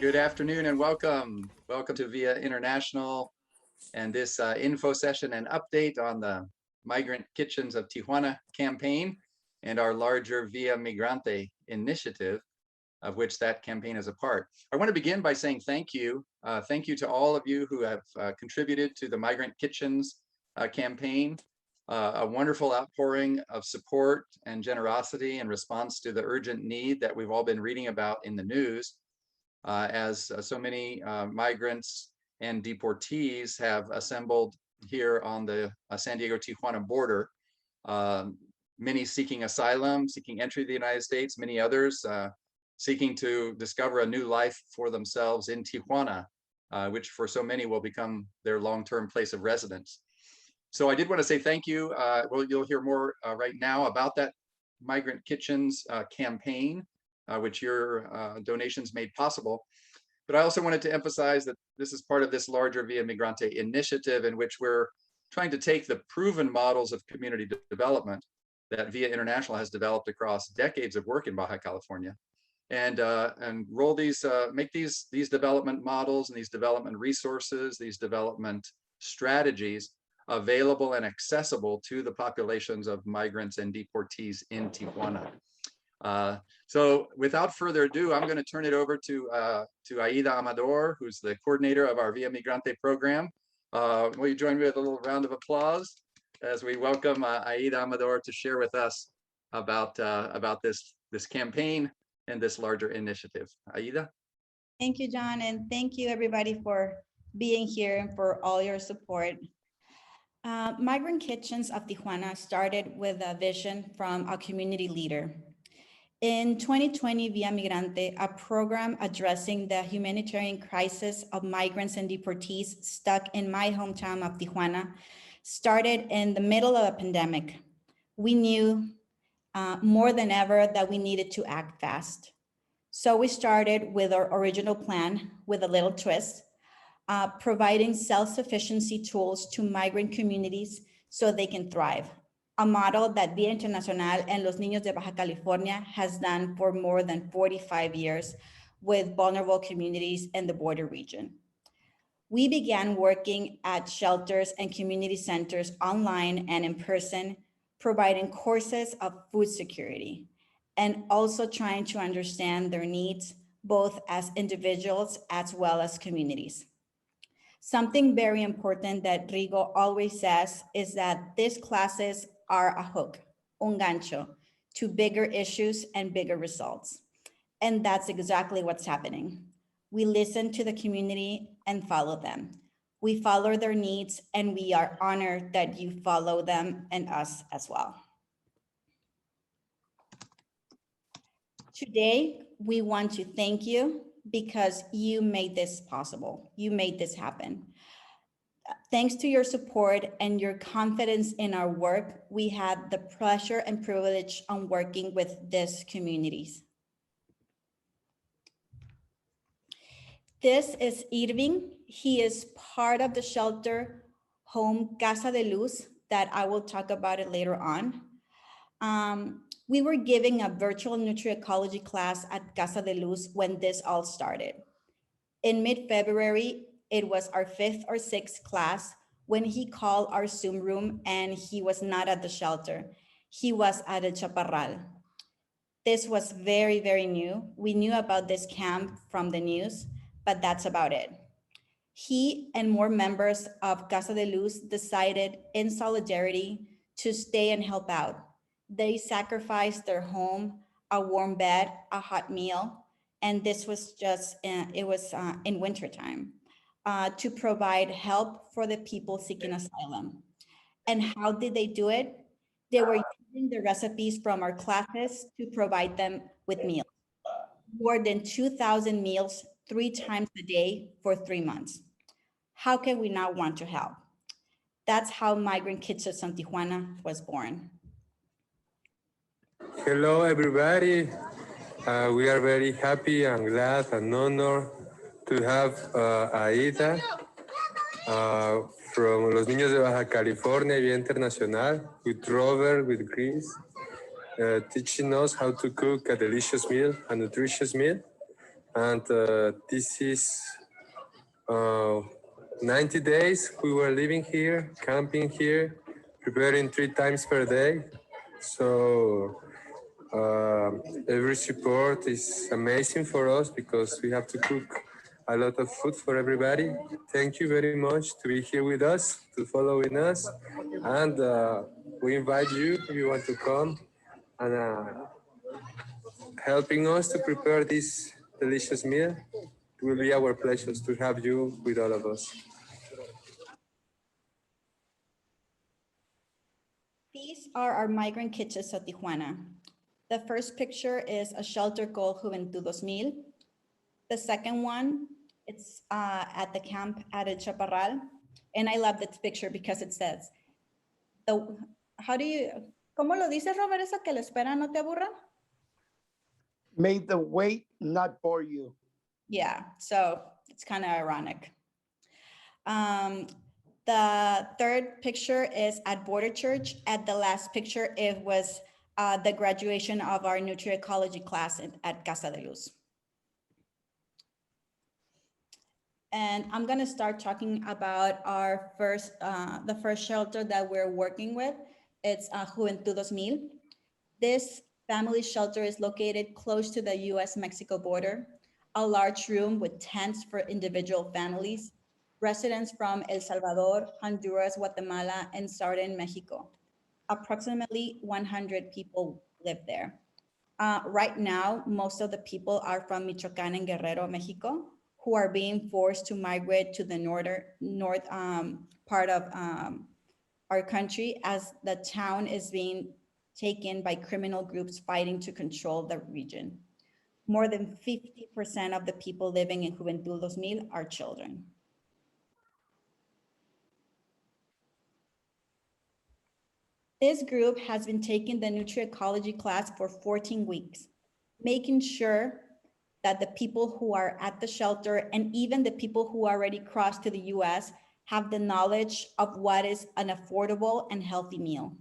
Good afternoon and welcome. Welcome to Via International and this info session and update on the Migrant Kitchens of Tijuana campaign and our larger Via Migrante Initiative, of which that campaign is a part. I want to begin by saying thank you. Thank you to all of you who have contributed to the Migrant Kitchens campaign. A wonderful outpouring of support and generosity in response to the urgent need that we've all been reading about in the news. As so many migrants and deportees have assembled here on the San Diego-Tijuana border, many seeking asylum, seeking entry to the United States, many others seeking to discover a new life for themselves in Tijuana, which for so many will become their long-term place of residence. So I did want to say thank you. Well, you'll hear more right now about that Migrant Kitchens campaign, which your donations made possible. But I also wanted to emphasize that this is part of this larger Via Migrante initiative in which we're trying to take the proven models of community development that Via International has developed across decades of work in Baja California and roll these, make these development models and these development resources, these development strategies available and accessible to the populations of migrants and deportees in Tijuana. So without further ado, I'm going to turn it over to Aida Amador, who's the coordinator of our Via Migrante program. Will you join me with a little round of applause as we welcome Aida Amador to share with us about this campaign and this larger initiative. Aida? Thank you, John, and thank you everybody for being here and for all your support. Migrant Kitchens of Tijuana started with a vision from a community leader. In 2020, Via Migrante, a program addressing the humanitarian crisis of migrants and deportees stuck in my hometown of Tijuana, started in the middle of a pandemic. We knew more than ever that we needed to act fast. So we started with our original plan with a little twist, providing self-sufficiency tools to migrant communities so they can thrive. A model that Via Internacional and Los Niños de Baja California has done for more than 45 years with vulnerable communities in the border region. We began working at shelters and community centers online and in person, providing courses of food security and also trying to understand their needs, both as individuals as well as communities. Something very important that Rigo always says is that these classes are a hook, un gancho, to bigger issues and bigger results. And that's exactly what's happening. We listen to the community and follow them. We follow their needs and we are honored that you follow them and us as well. Today, we want to thank you because you made this possible. You made this happen. Thanks to your support and your confidence in our work, we had the pleasure and privilege on working with these communities. This is Irving. He is part of the shelter home Casa de Luz that I will talk about it later on. We were giving a virtual nutriecology class at Casa de Luz when this all started. In mid-February, it was our 5th or 6th class when he called our Zoom room and he was not at the shelter. He was at El Chaparral. This was very, very new. We knew about this camp from the news, but that's about it. He and more members of Casa de Luz decided in solidarity to stay and help out. They sacrificed their home, a warm bed, a hot meal, and this was just, in wintertime, to provide help for the people seeking asylum. And how did they do it? They were using the recipes from our classes to provide them with meals. More than 2,000 meals 3 times a day for 3 months. How can we not want to help? That's how Migrant Kitchens of Tijuana was born. Hello, everybody. We are very happy and glad and honored to have Aida from Los Niños de Baja California, Via Internacional, with Robert, with Chris, teaching us how to cook a delicious meal, a nutritious meal. And this is 90 days we were living here, camping here, preparing 3 times per day. So every support is amazing for us because we have to cook a lot of food for everybody. Thank you very much to be here with us, to following us. And we invite you if you want to come and helping us to prepare this delicious meal. It will be our pleasure to have you with all of us. These are our migrant kitchens of Tijuana. The first picture is a shelter called Juventud 2000. The second one, it's at the camp at El Chaparral. And I love this picture because it says, ¿cómo lo dices, Robert, eso que la espera no te aburra? May the wait not bore you. Yeah, so it's kind of ironic. The third picture is at Border Church. At the last picture, it was the graduation of our nutriecology class at Casa de Luz. And I'm gonna start talking about our the first shelter that we're working with. It's Juventud 2000. This family shelter is located close to the US-Mexico border, a large room with tents for individual families, residents from El Salvador, Honduras, Guatemala, and southern Mexico. Approximately 100 people live there. Right now, most of the people are from Michoacán and Guerrero, Mexico, who are being forced to migrate to the north part of our country as the town is being taken by criminal groups fighting to control the region. More than 50% of the people living in Juventud 2000 are children. This group has been taking the nutriecology class for 14 weeks, making sure that the people who are at the shelter and even the people who already crossed to the US have the knowledge of what is an affordable and healthy meal.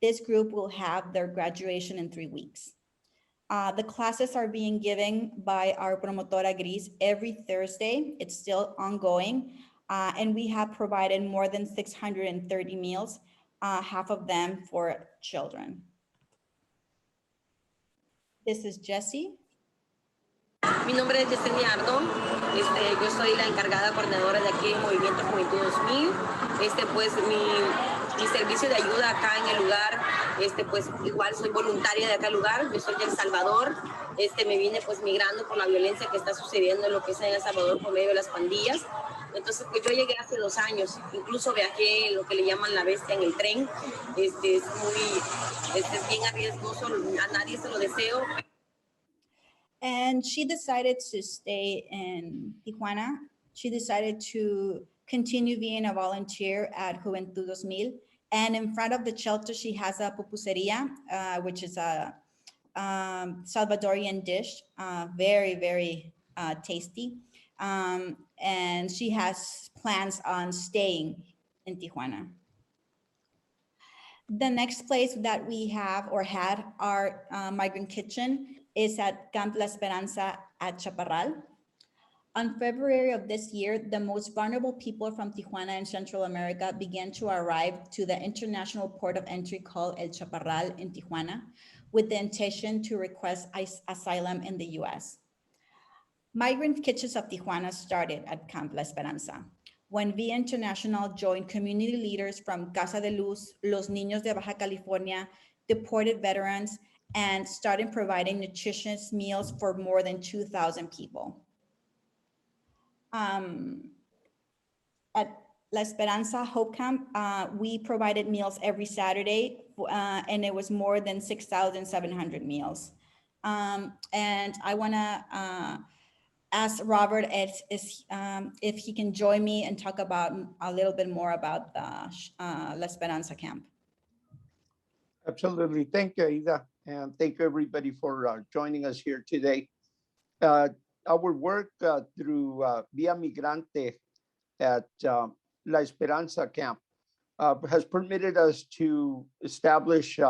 This group will have their graduation in 3 weeks. The classes are being given by our promotora Gris every Thursday. It's still ongoing. And we have provided more than 630 meals, half of them for children. This is Jessie. Mi nombre es Yesenia Ardo, yo soy la encargada coordinadora de aquí en Movimiento Juventud 2000. Pues mi servicio de ayuda acá en el lugar, pues igual soy voluntaria de acá el lugar, yo soy de El Salvador, me vine pues migrando por la violencia que está sucediendo en lo que es en El Salvador por medio de las pandillas. Entonces pues yo llegué hace 2 años, incluso viajé lo que le llaman la bestia en el tren, es bien arriesgoso, a nadie se lo deseo. And she decided to stay in Tijuana. She decided to continue being a volunteer at Juventud 2000. And in front of the shelter, she has a pupuseria, which is a Salvadorian dish, very, very tasty. And she has plans on staying in Tijuana. The next place that we have or had our migrant kitchen is at Camp La Esperanza at Chaparral. On February of this year, the most vulnerable people from Tijuana and Central America began to arrive to the international port of entry called El Chaparral in Tijuana with the intention to request asylum in the US. Migrant Kitchens of Tijuana started at Camp La Esperanza when Via International joined community leaders from Casa de Luz, Los Niños de Baja California, deported veterans, and started providing nutritious meals for more than 2,000 people. At La Esperanza Hope Camp, we provided meals every Saturday, and it was more than 6,700 meals. And I wanna ask Robert if he can join me and talk about a little bit more about the La Esperanza camp. Absolutely. Thank you, Aida. And thank you, everybody, for joining us here today. Our work through Via Migrante at La Esperanza camp has permitted us to establish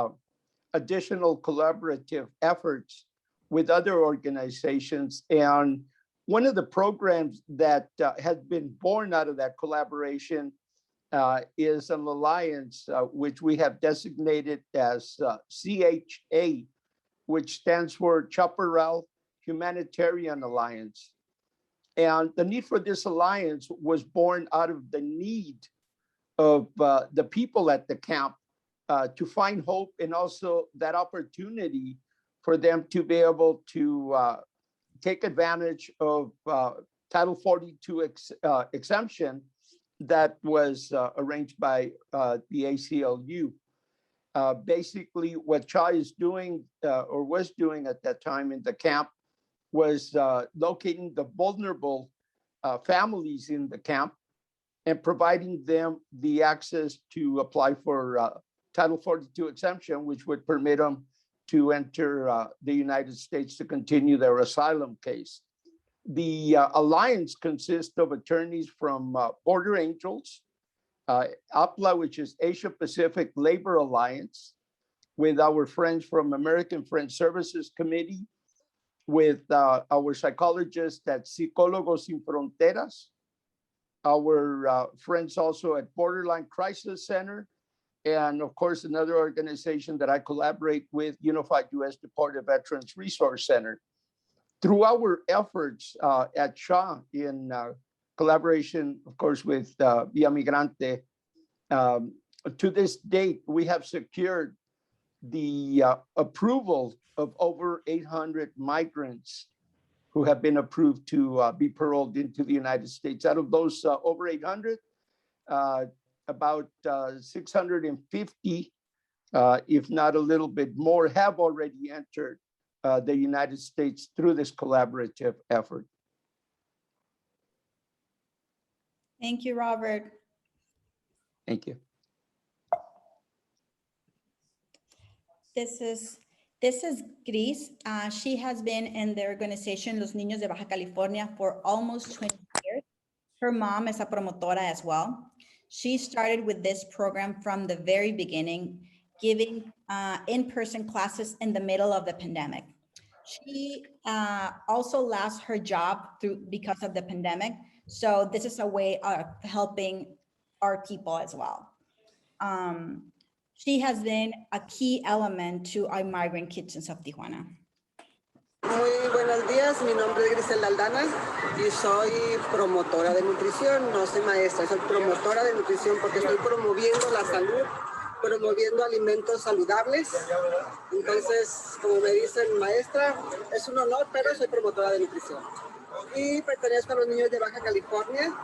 additional collaborative efforts with other organizations. And one of the programs that has been born out of that collaboration is an alliance, which we have designated as CHA, which stands for Chaparral Humanitarian Alliance. And the need for this alliance was born out of the need of the people at the camp to find hope, and also that opportunity for them to be able to take advantage of Title 42 exemption that was arranged by the ACLU. Basically, what CHA is doing or was doing at that time in the camp was locating the vulnerable families in the camp and providing them the access to apply for Title 42 exemption, which would permit them to enter the United States to continue their asylum case. The alliance consists of attorneys from Border Angels, APLA, which is Asia Pacific Labor Alliance, with our friends from American Friends Services Committee, with our psychologists at Psicólogos Sin Fronteras, our friends also at Borderline Crisis Center, and of course, another organization that I collaborate with, Unified U.S. Deported Veterans Resource Center. Through our efforts at SHA in collaboration, of course, with Via Migrante, to this date, we have secured the approval of over 800 migrants who have been approved to be paroled into the United States. Out of those over 800, about 650, if not a little bit more, have already entered the United States through this collaborative effort. Thank you, Robert. Thank you. This is Gris. She has been in the organization Los Niños de Baja California for almost 20 years. Her mom is a promotora as well. She started with this program from the very beginning, giving in-person classes in the middle of the pandemic. She also lost her job because of the pandemic. So this is a way of helping our people as well. She has been a key element to our migrant kitchens of Tijuana. Muy buenos días, mi nombre es Griselda Aldana y soy promotora de nutrición, no soy maestra, soy promotora de nutrición porque estoy promoviendo la salud, promoviendo alimentos saludables. Entonces, como me dicen maestra, es un honor, pero soy promotora de nutrición. Y pertenezco a los niños de Baja California.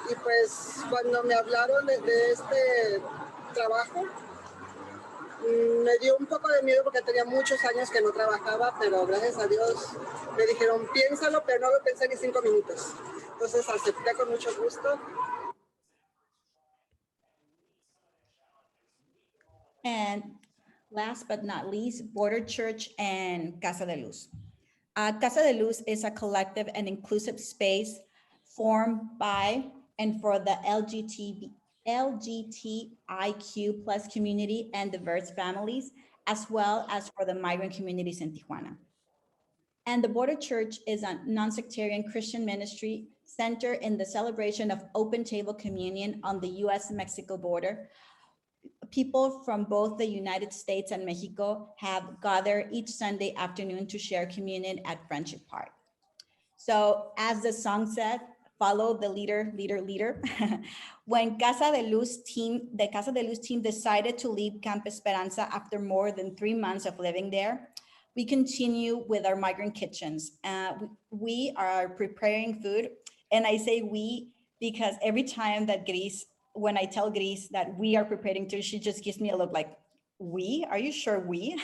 Y pues cuando me hablaron de este trabajo, me dio un poco de miedo porque tenía muchos años que no trabajaba, pero gracias a Dios me dijeron, piénsalo, pero no lo pensé ni 5 minutos. Entonces acepté con mucho gusto. And last but not least, Border Church and Casa de Luz. Casa de Luz is a collective and inclusive space formed by and for the LGBTIQ plus community and diverse families, as well as for the migrant communities in Tijuana. And the Border Church is a non-sectarian Christian ministry center in the celebration of Open Table Communion on the US-Mexico border. People from both the United States and Mexico have gathered each Sunday afternoon to share communion at Friendship Park. So as the song said, follow the leader. When the Casa de Luz team decided to leave Camp Esperanza after more than 3 months of living there, we continue with our migrant kitchens. We are preparing food, and I say we because every time that when I tell Gris that we are preparing food, she just gives me a look like, we? Are you sure we?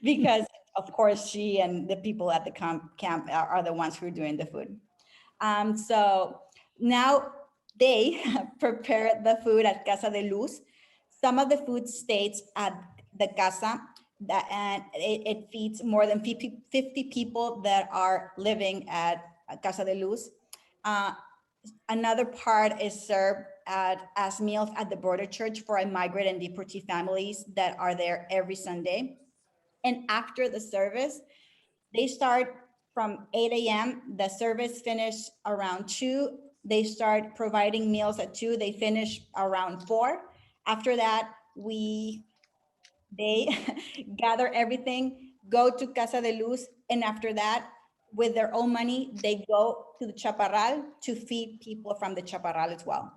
Because of course she and the people at the camp are the ones who are doing the food. So now they prepare the food at Casa de Luz. Some of the food stays at the Casa, and it feeds more than 50 people that are living at Casa de Luz. Another part is served as meals at the Border Church for our migrant and deportee families that are there every Sunday. And after the service, They start from 8 a.m. The service finish around 2. They start providing meals at 2. They finish around 4. After that, they gather everything, go to Casa de Luz, and after that, with their own money, they go to the Chaparral to feed people from the Chaparral as well.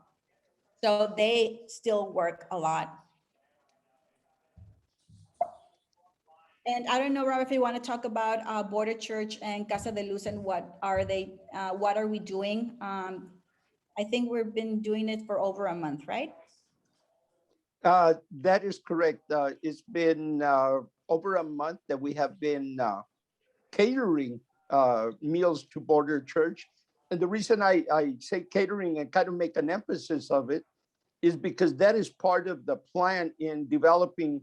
So they still work a lot. And I don't know, Rob, if you want to talk about Border Church and Casa de Luz and what are we doing? I think we've been doing it for over a month, right? That is correct. It's been over a month that we have been catering meals to Border Church. And the reason I say catering and kind of make an emphasis of it is because that is part of the plan in developing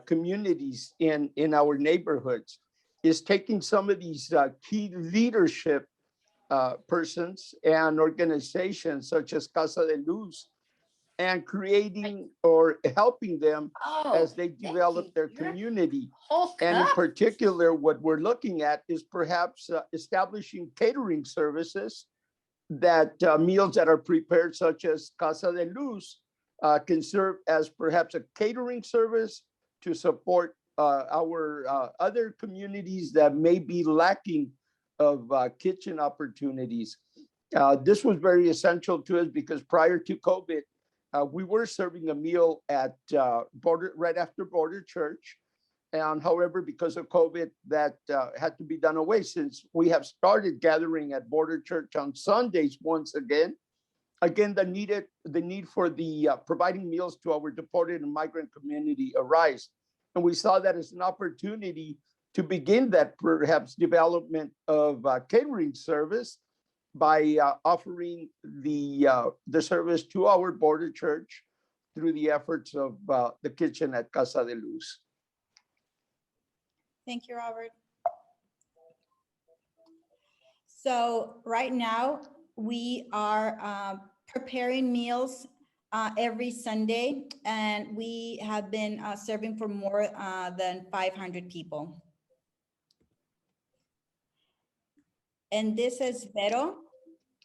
communities in our neighborhoods, is taking some of these key leadership persons and organizations such as Casa de Luz and creating or helping them as they develop their community. And in particular, what we're looking at is perhaps establishing catering services that meals that are prepared, such as Casa de Luz, can serve as perhaps a catering service to support our other communities that may be lacking of kitchen opportunities. This was very essential to us because prior to COVID, we were serving a meal at right after Border Church. And however, because of COVID, that had to be done away, since we have started gathering at Border Church on Sundays once again. Again, the need for the providing meals to our deported and migrant community arise. And we saw that as an opportunity to begin that perhaps development of catering service by offering the service to our Border Church through the efforts of the kitchen at Casa de Luz. Thank you, Robert. So right now we are preparing meals every Sunday, and we have been serving for more than 500 people. And this is Vero.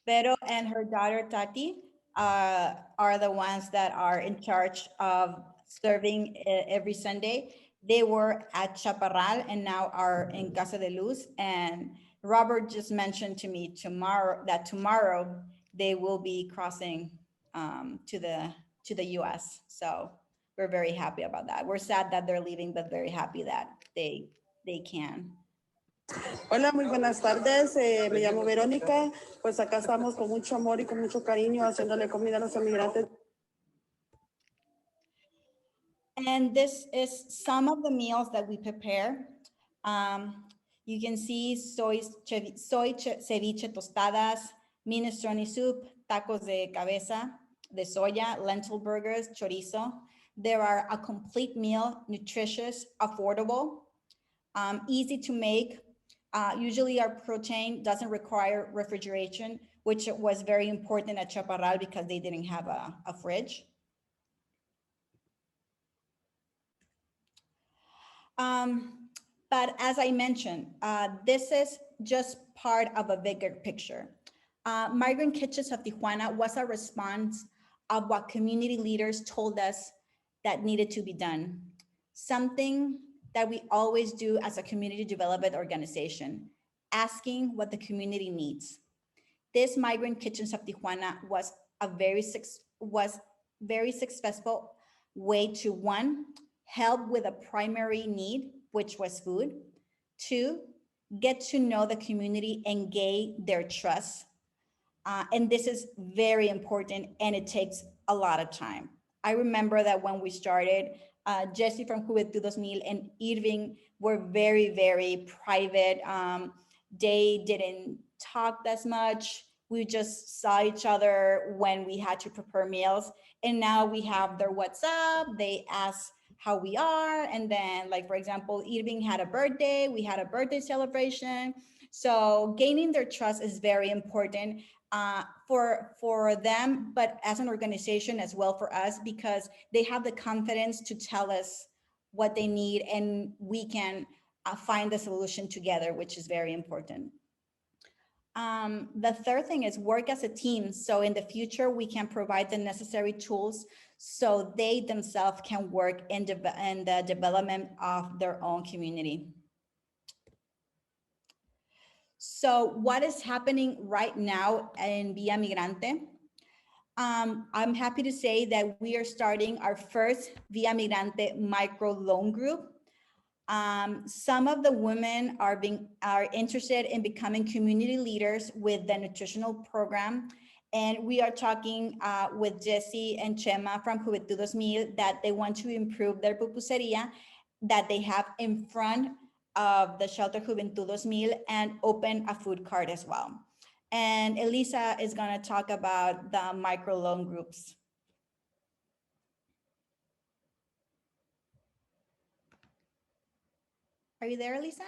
Vero and her daughter Tati are the ones that are in charge of serving every Sunday. They were at Chaparral and now are in Casa de Luz. And Robert just mentioned to me tomorrow they will be crossing to the US. So we're very happy about that. We're sad that they're leaving, but very happy that they can. Hola, muy buenas tardes. Me llamo Verónica. Pues acá estamos con mucho amor y con mucho cariño haciéndole comida a los migrantes. And this is some of the meals that we prepare. You can see soy ceviche tostadas, minestrone soup, tacos de cabeza, de soya, lentil burgers, chorizo. There are a complete meal, nutritious, affordable, easy to make. Usually our protein doesn't require refrigeration, which was very important at Chaparral because they didn't have a fridge. But as I mentioned, this is just part of a bigger picture. Migrant Kitchens of Tijuana was a response of what community leaders told us that needed to be done. Something that we always do as a community development organization, asking what the community needs. This Migrant Kitchens of Tijuana was a very successful way to, one, help with a primary need, which was food. Two, get to know the community and gain their trust. And this is very important, and it takes a lot of time. I remember that when we started, Jesse from Juventud 2000 and Irving were very, very private. They didn't talk as much. We just saw each other when we had to prepare meals. And now we have their WhatsApp. They ask how we are. And then, like, for example, Irving had a birthday. We had a birthday celebration. So gaining their trust is very important for them, but as an organization as well for us, because they have the confidence to tell us what they need, and we can find the solution together, which is very important. The third thing is work as a team. So in the future, we can provide the necessary tools so they themselves can work in the development of their own community. So what is happening right now in Via Migrante? I'm happy to say that we are starting our first Via Migrante micro loan group. Some of the women are interested in becoming community leaders with the nutritional program. And we are talking with Jesse and Chema from Juventud 2000 that they want to improve their pupuseria that they have in front of the shelter Juventud 2000 and open a food cart as well. And Elisa is going to talk about the microloan groups. Are you there, Elisa?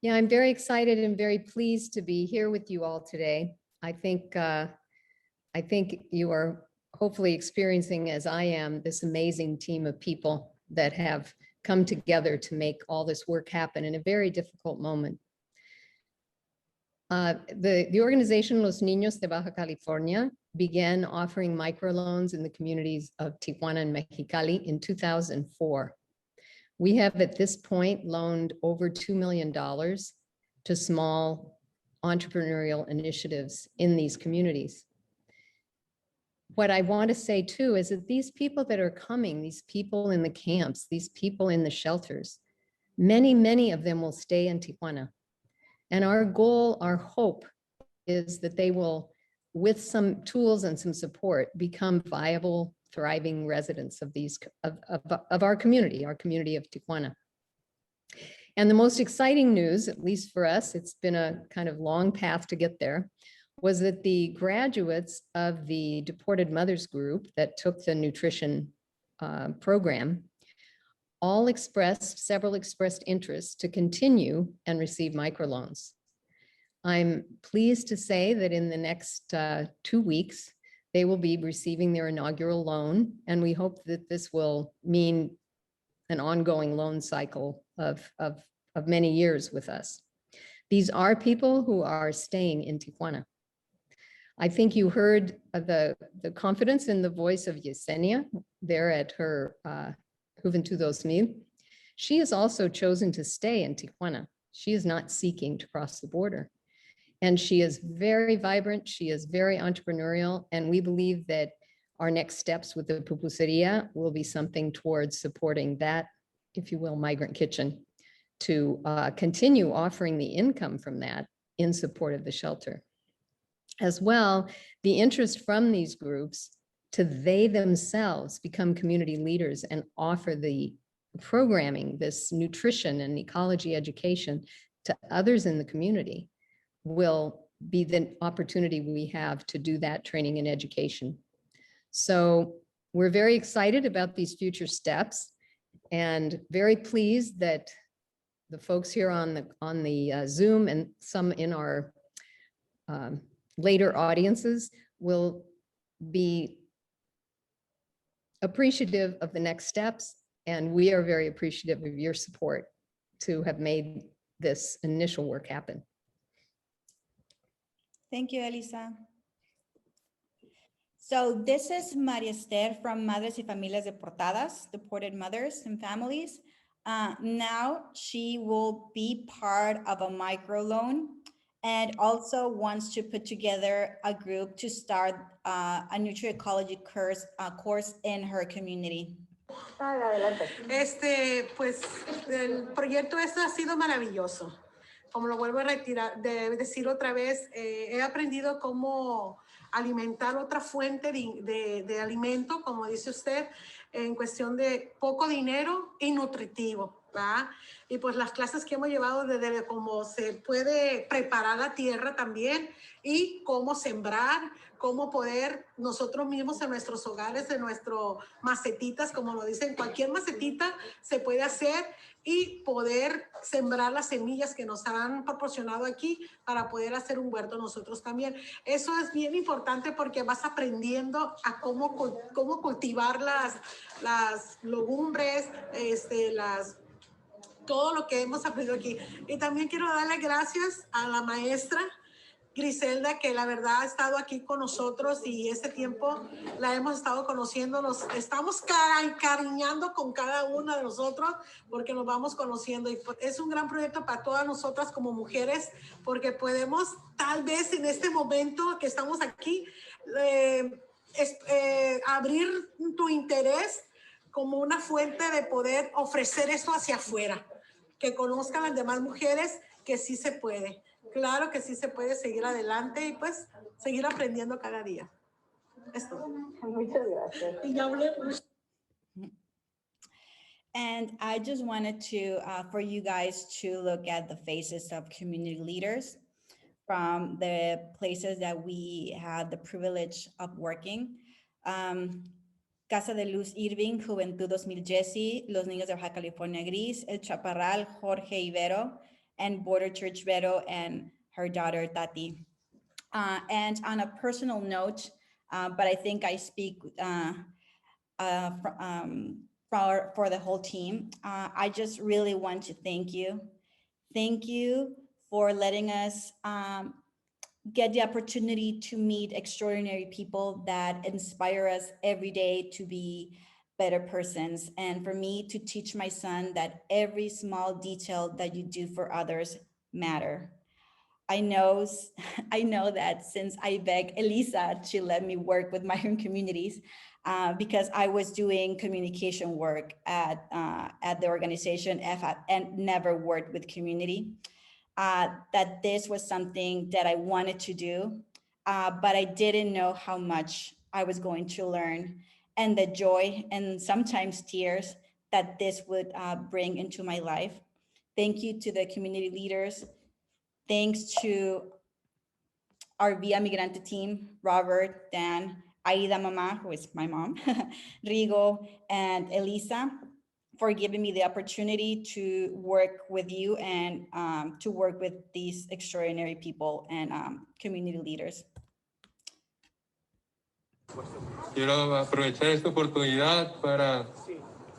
Yeah, I'm very excited and very pleased to be here with you all today. I think you are hopefully experiencing, as I am, this amazing team of people that have come together to make all this work happen in a very difficult moment. The organization Los Niños de Baja California began offering microloans in the communities of Tijuana and Mexicali in 2004. We have at this point loaned over $2 million to small entrepreneurial initiatives in these communities. What I want to say too is that these people that are coming, these people in the camps, these people in the shelters, many of them will stay in Tijuana. And our goal, our hope is that they will, with some tools and some support, become viable, thriving residents of our community of Tijuana. And the most exciting news, at least for us, it's been a kind of long path to get there, was that the graduates of the Deported Mothers group that took the nutrition program several expressed interest to continue and receive microloans. I'm pleased to say that in the next 2 weeks, they will be receiving their inaugural loan, and we hope that this will mean an ongoing loan cycle of many years with us. These are people who are staying in Tijuana. I think you heard the confidence in the voice of Yesenia there at her Juventud 2000. She has also chosen to stay in Tijuana. She is not seeking to cross the border. And she is very vibrant, she is very entrepreneurial, and we believe that our next steps with the pupuseria will be something towards supporting that, if you will, migrant kitchen, to continue offering the income from that in support of the shelter. As well, the interest from these groups to they themselves become community leaders and offer the programming, this nutrition and ecology education to others in the community will be the opportunity we have to do that training and education. So we're very excited about these future steps and very pleased that the folks here on the Zoom and some in our later audiences will be appreciative of the next steps, and we are very appreciative of your support to have made this initial work happen. Thank you, Elisa. So this is Maria Esther from Madres y Familias Deportadas, Deported Mothers and Families. Now she will be part of a microloan and also wants to put together a group to start a nutriecology course in her community. Pues el proyecto ha sido maravilloso. Como lo vuelvo a decir otra vez, he aprendido cómo alimentar otra fuente de alimento, como dice usted, en cuestión de poco dinero y nutritivo, ¿verdad? Y pues las clases que hemos llevado desde cómo se puede preparar la tierra también y cómo sembrar, cómo poder nosotros mismos en nuestros hogares, en nuestras macetitas, como lo dicen, cualquier macetita se puede hacer y poder sembrar las semillas que nos han proporcionado aquí para poder hacer un huerto nosotros también. Eso es bien importante porque vas aprendiendo a cómo cultivar las legumbres, todo lo que hemos aprendido aquí. Y también quiero darle gracias a la maestra Griselda, que la verdad ha estado aquí con nosotros y este tiempo la hemos estado conociendo, nos estamos encariñando con cada una de nosotros porque nos vamos conociendo y es un gran proyecto para todas nosotras como mujeres porque podemos tal vez en este momento que estamos aquí abrir tu interés como una fuente de poder ofrecer eso hacia afuera, que conozcan las demás mujeres que sí se puede. Claro que sí se puede seguir adelante y pues seguir aprendiendo cada día. Esto. Muchas gracias. Y ya hablé. And I just wanted to, for you guys to look at the faces of community leaders from the places that we had the privilege of working. Casa de Luz Irving, Juventud 2000 Jesse, Los Niños de Baja California Gris, El Chaparral, Jorge Ibero, and Border Church Vero and her daughter Tati. And on a personal note, but I think I speak for the whole team, I just really want to thank you. Thank you for letting us get the opportunity to meet extraordinary people that inspire us every day to be better persons. And for me to teach my son that every small detail that you do for others matter. I know that since I begged Elisa to let me work with migrant communities, because I was doing communication work at the organization and never worked with community, that this was something that I wanted to do, but I didn't know how much I was going to learn and the joy and sometimes tears that this would bring into my life. Thank you to the community leaders. Thanks to our Via Migrante team, Robert, Dan, Aida Mama, who is my mom, Rigo, and Elisa, for giving me the opportunity to work with you and to work with these extraordinary people and community leaders. Quiero aprovechar esta oportunidad para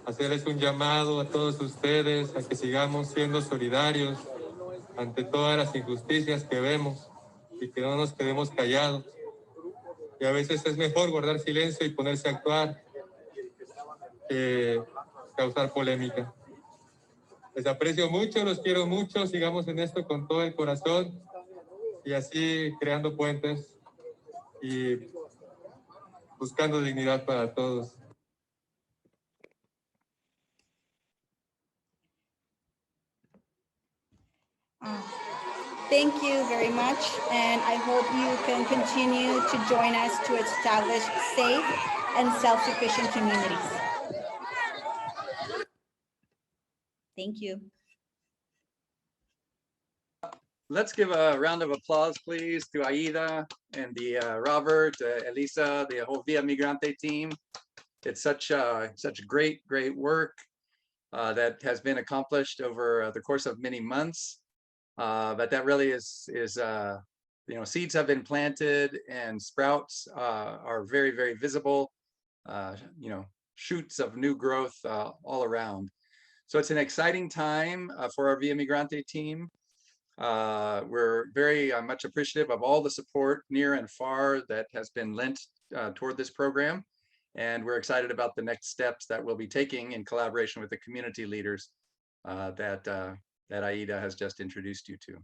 hacerles un llamado a todos ustedes a que sigamos siendo solidarios ante todas las injusticias que vemos y que no nos quedemos callados. Y a veces es mejor guardar silencio y ponerse a actuar que causar polémica. Les aprecio mucho, los quiero mucho, sigamos en esto con todo el corazón y así creando puentes y buscando dignidad para todos. Thank you very much, and I hope you can continue to join us to establish safe and self-sufficient communities. Thank you. Let's give a round of applause, please, to Aida and the Robert, Elisa, the whole Via Migrante team. It's such great work that has been accomplished over the course of many months. But that really is seeds have been planted and sprouts are very visible. Shoots of new growth all around. So it's an exciting time for our Via Migrante team. We're very much appreciative of all the support near and far that has been lent toward this program. And we're excited about the next steps that we'll be taking in collaboration with the community leaders that Aida has just introduced you to.